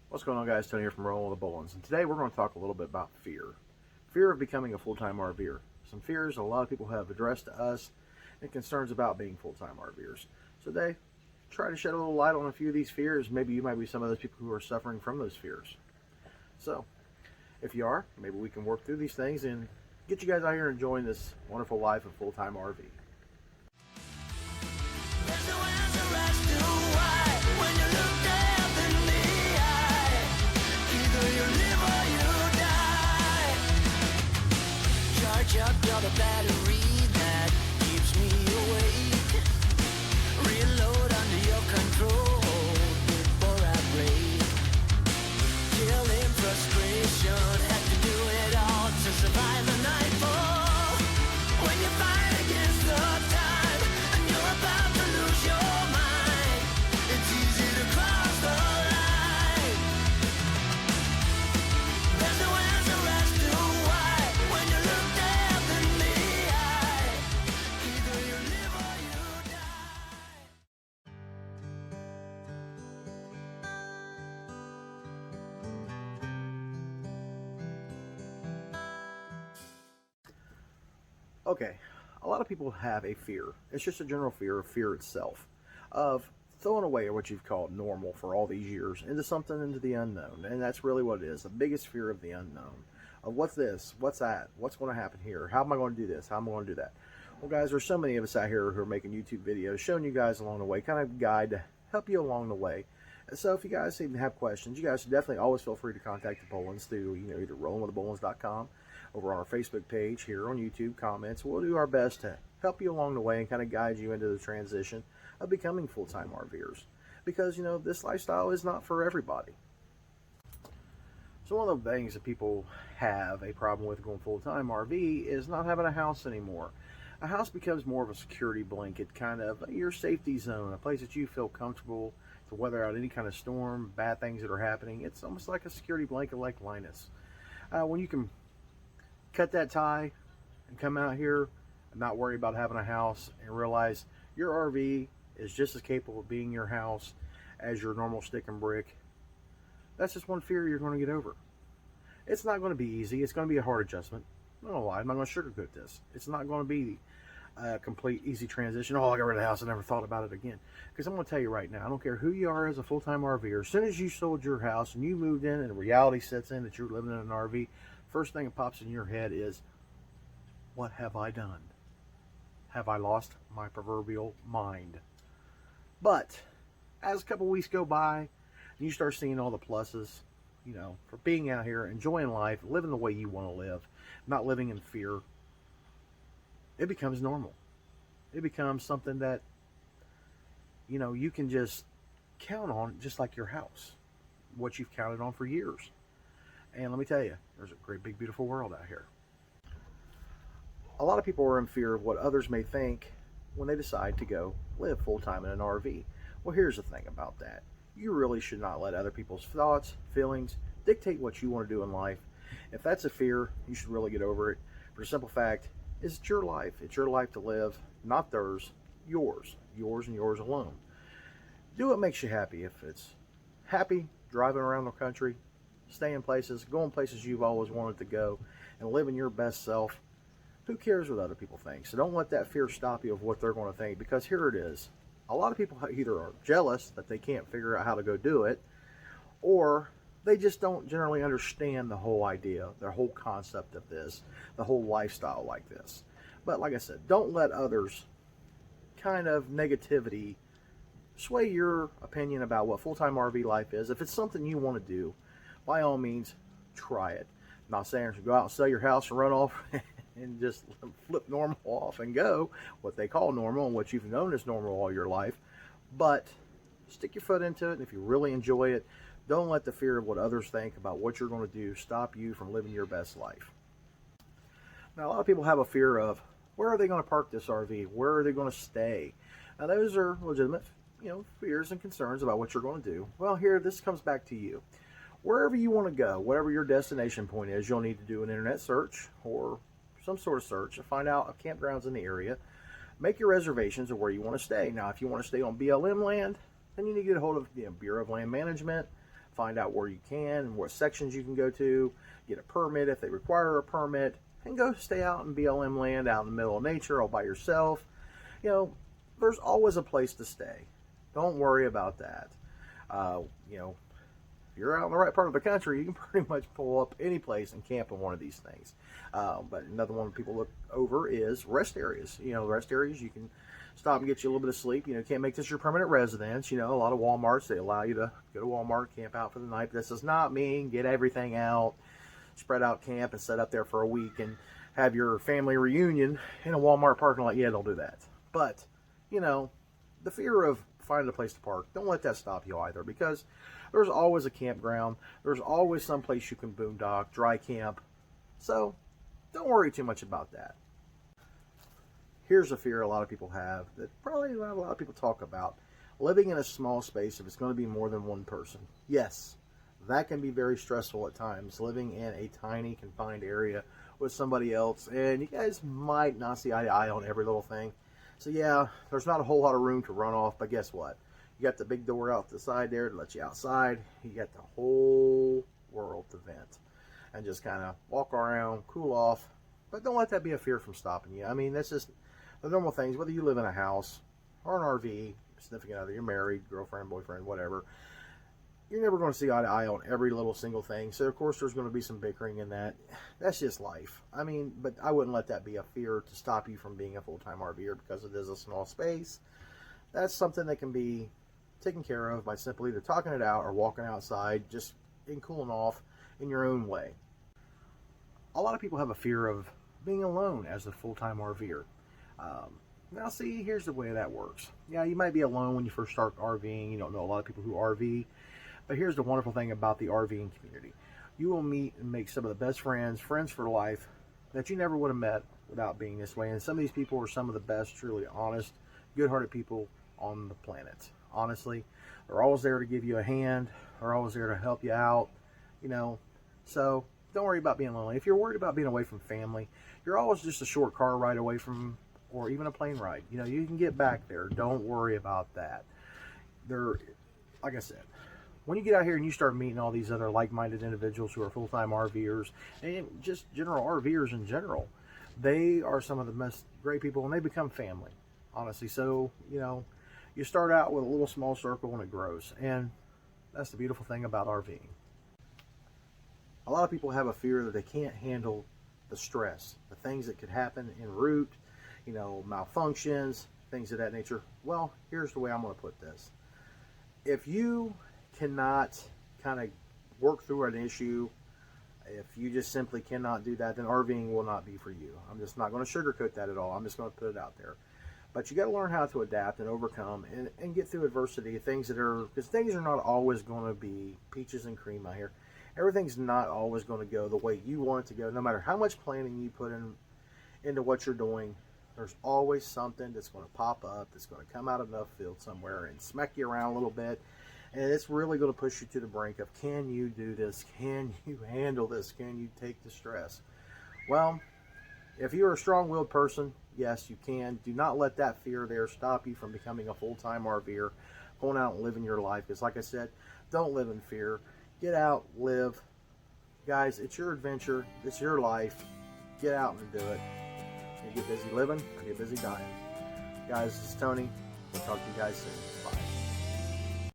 What's going on, guys? Tony here from Rolling with the Bullens, and today we're going to talk a little bit about fear. Fear of becoming a full-time RVer. Some fears a lot of people have addressed to us and concerns about being full-time RVers. So today, try to shed a little light on a few of these fears. Maybe you might be some of those people who are suffering from those fears. So, if you are, maybe we can work through these things and get you guys out here enjoying this wonderful life of full-time RV. Up the battery that keeps me awake. Reload under your control before I break. Killing frustration, have to do it all to survive the nightfall. When you fight against the tide and you're about to lose your mind, it's easy to cross the line. There's no answer as to why when you look down in the eye. Either you live or you die. Okay, a lot of people have a fear. It's just a general fear of fear itself, of throwing away what you've called normal for all these years into the unknown. And that's really what it is, the biggest fear of the unknown. Of what's this, what's that, what's going to happen here, how am I going to do this, how am I going to do that? Well, guys, there's so many of us out here who are making YouTube videos, showing you guys along the way, kind of guide to help you along the way. And so if you guys even have questions, you guys should definitely always feel free to contact the Bullens through, either rollingwiththebullens.com, over on our Facebook page, here on YouTube, comments. We'll do our best to help you along the way and kind of guide you into the transition of becoming full-time RVers. Because, this lifestyle is not for everybody. So one of the things that people have a problem with going full-time RV is not having a house anymore. A house becomes more of a security blanket, kind of your safety zone, a place that you feel comfortable to weather out any kind of storm, bad things that are happening. It's almost like a security blanket like Linus. When you can cut that tie and come out here and not worry about having a house and realize your RV is just as capable of being your house as your normal stick and brick, that's just one fear you're going to get over. It's not going to be easy. It's going to be a hard adjustment. I'm not going to lie. I'm not going to sugarcoat this. It's not going to be a complete easy transition. Oh, I got rid of the house. I never thought about it again. Because I'm going to tell you right now, I don't care who you are as a full-time RVer. As soon as you sold your house and you moved in and reality sets in that you're living in an RV, first thing that pops in your head is, what have I done? Have I lost my proverbial mind? But as a couple weeks go by, and you start seeing all the pluses, for being out here, enjoying life, living the way you want to live, not living in fear, it becomes normal. It becomes something that, you can just count on, just like your house, what you've counted on for years. And let me tell you, there's a great, big, beautiful world out here. A lot of people are in fear of what others may think when they decide to go live full-time in an RV. Well, here's the thing about that. You really should not let other people's thoughts, feelings, dictate what you want to do in life. If that's a fear, you should really get over it. For the simple fact is, it's your life. It's your life to live, not theirs, yours. Yours and yours alone. Do what makes you happy. If it's happy driving around the country, staying places, going places you've always wanted to go, and living your best self, who cares what other people think? So don't let that fear stop you of what they're going to think, because here it is. A lot of people either are jealous that they can't figure out how to go do it, or they just don't generally understand the whole idea, the whole concept of this, the whole lifestyle like this. But like I said, don't let others' kind of negativity sway your opinion about what full-time RV life is. If it's something you want to do, by all means, try it. I'm not saying you should go out and sell your house and run off and just flip normal off and go, what they call normal and what you've known as normal all your life. But stick your foot into it, and if you really enjoy it, don't let the fear of what others think about what you're going to do stop you from living your best life. Now, a lot of people have a fear of, where are they going to park this RV? Where are they going to stay? Now, those are legitimate, fears and concerns about what you're going to do. Well, here, this comes back to you. Wherever you want to go, whatever your destination point is, you'll need to do an internet search or some sort of search to find out of campgrounds in the area. Make your reservations of where you want to stay. Now, if you want to stay on BLM land, then you need to get a hold of the Bureau of Land Management, find out where you can and what sections you can go to, get a permit if they require a permit, and go stay out in BLM land out in the middle of nature all by yourself. You know, there's always a place to stay. Don't worry about that. You know, if you're out in the right part of the country, you can pretty much pull up any place and camp in one of these things. But another one people look over is rest areas. You know, rest areas, you can stop and get you a little bit of sleep. You know, you can't make this your permanent residence. You know, a lot of Walmarts, they allow you to go to Walmart, camp out for the night. But this does not mean get everything out, spread out camp and set up there for a week and have your family reunion in a Walmart parking lot. Yeah, don't do that. But, you know, the fear of finding a place to park, don't let that stop you either, because there's always a campground. There's always some place you can boondock, dry camp. So don't worry too much about that. Here's a fear a lot of people have that probably not a lot of people talk about. Living in a small space if it's going to be more than one person. Yes, that can be very stressful at times, living in a tiny confined area with somebody else, and you guys might not see eye to eye on every little thing. So yeah, there's not a whole lot of room to run off, but guess what? You got the big door out the side there to let you outside. You got the whole world to vent and just kind of walk around, cool off. But don't let that be a fear from stopping you. I mean, that's just the normal things, whether you live in a house or an RV, significant other, you're married, girlfriend, boyfriend, whatever, you're never going to see eye to eye on every little single thing. So, of course, there's going to be some bickering in that. That's just life. I mean, but I wouldn't let that be a fear to stop you from being a full-time RVer because it is a small space. That's something that can be taken care of by simply either talking it out or walking outside, just in cooling off in your own way. A lot of people have a fear of being alone as a full-time RVer. Now, see, here's the way that works. Yeah, you might be alone when you first start RVing. You don't know a lot of people who RV. But here's the wonderful thing about the RVing community. You will meet and make some of the best friends for life, that you never would have met without being this way. And some of these people are some of the best, truly honest, good-hearted people on the planet. Honestly, they're always there to give you a hand. They're always there to help you out, you know. So don't worry about being lonely. If you're worried about being away from family, you're always just a short car ride away from, or even a plane ride. You know, you can get back there. Don't worry about that. Like I said, when you get out here and you start meeting all these other like-minded individuals who are full-time RVers and just general RVers in general, they are some of the most great people, and they become family, honestly. So, you know, you start out with a little small circle and it grows, and that's the beautiful thing about RVing. A lot of people have a fear that they can't handle the stress, the things that could happen en route, you know, malfunctions, things of that nature. Well, here's the way I'm going to put this. If you cannot kind of work through an issue, if you just simply cannot do that, then RVing will not be for you. I'm just not going to sugarcoat that at all. I'm just going to put it out there. But you got to learn how to adapt and overcome and get through adversity. Because things are not always going to be peaches and cream out here. Everything's not always going to go the way you want it to go. No matter how much planning you put into what you're doing, there's always something that's going to pop up, that's going to come out of left field somewhere and smack you around a little bit. And it's really going to push you to the brink of, can you do this? Can you handle this? Can you take the stress? Well, if you're a strong-willed person, yes, you can. Do not let that fear there stop you from becoming a full-time RVer, going out and living your life. Because like I said, don't live in fear. Get out, live. Guys, it's your adventure. It's your life. Get out and do it. You get busy living or get busy dying. Guys, this is Tony. We'll talk to you guys soon. Bye.